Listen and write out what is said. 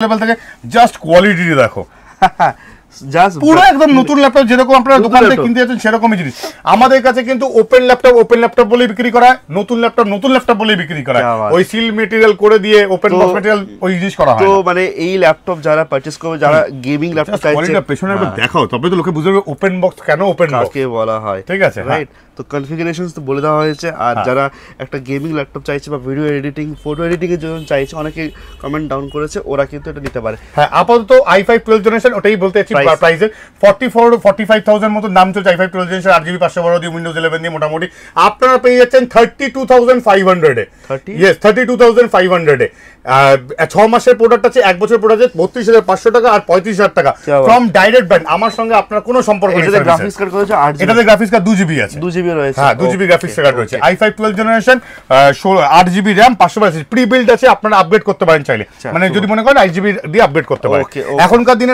Level থেকে just quality দেখো পুরো একদম নতুন ল্যাপটপ যেরকম আপনারা দোকান থেকে কিনতে যাচ্ছেন সেরকমই জিনিস। আমাদের কাছে কিন্তু ওপেন ল্যাপটপ বলে বিক্রি করা হয়, নতুন ল্যাপটপ বলে বিক্রি করা হয়। ওই সিল মেটেরিয়াল করে দিয়ে ওপেন বক্স মেটেরিয়াল ওই জিনিস করা হয়। তো মানে এই ল্যাপটপ যারা পারচেজ করবে, যারা গেমিং ল্যাপটপ চাইছে, কোয়ালিটিটা পেছনে একবার দেখাও, তবে তো লোকে বুঝবে ওপেন বক্স কেন ওপেন বক্স কাকে বলা হয়। ঠিক আছে, রাইট? তো কনফিগারেশনস তো বলে দেওয়া হয়েছে। আর যারা একটা গেমিং ল্যাপটপ চাইছে বা ভিডিও এডিটিং, ফটো এডিটিং এর জন্য চাইছে, অনেকে কমেন্ট ডাউন করেছে, ওরা কিন্তু এটা নিতে পারে। হ্যাঁ, আপাতত i5 12 জেনারেশন ওটাই বলতে চাইছি। প্রাইসে 44-45,000 মতো দাম চলছে i5 12 জেনারেশন 8GB 512 দিয়ে উইন্ডোজ 11 দিয়ে মোটামুটি আপনারা পেয়ে যাচ্ছেন 32,500 এ। ইয়েস, 32,500 এ। 6 মাসের প্রোডাক্ট আছে, 1 বছর প্রোডাক্ট আছে 32,500 টাকা আর 35,000 টাকা ফ্রম ডাইরেক্ট ব্র্যান্ড। আমার সঙ্গে আপনার কোনো সম্পর্ক নেই। এটাতে গ্রাফিক্স কার্ড করেছে 8GB, এটাতে গ্রাফিক্স কার্ড 2GB আছে, 2GB রয়েছে। হ্যাঁ, 2GB গ্রাফিক্স কার্ড রয়েছে। i5 12 generation 8GB RAM 512 pre build আছে, আপনারা আপগ্রেড করতে পারেন চাইলে, মানে যদি মনে করেন 8GB দিয়ে আপগ্রেড করতে পারেন। এখনকার দিনে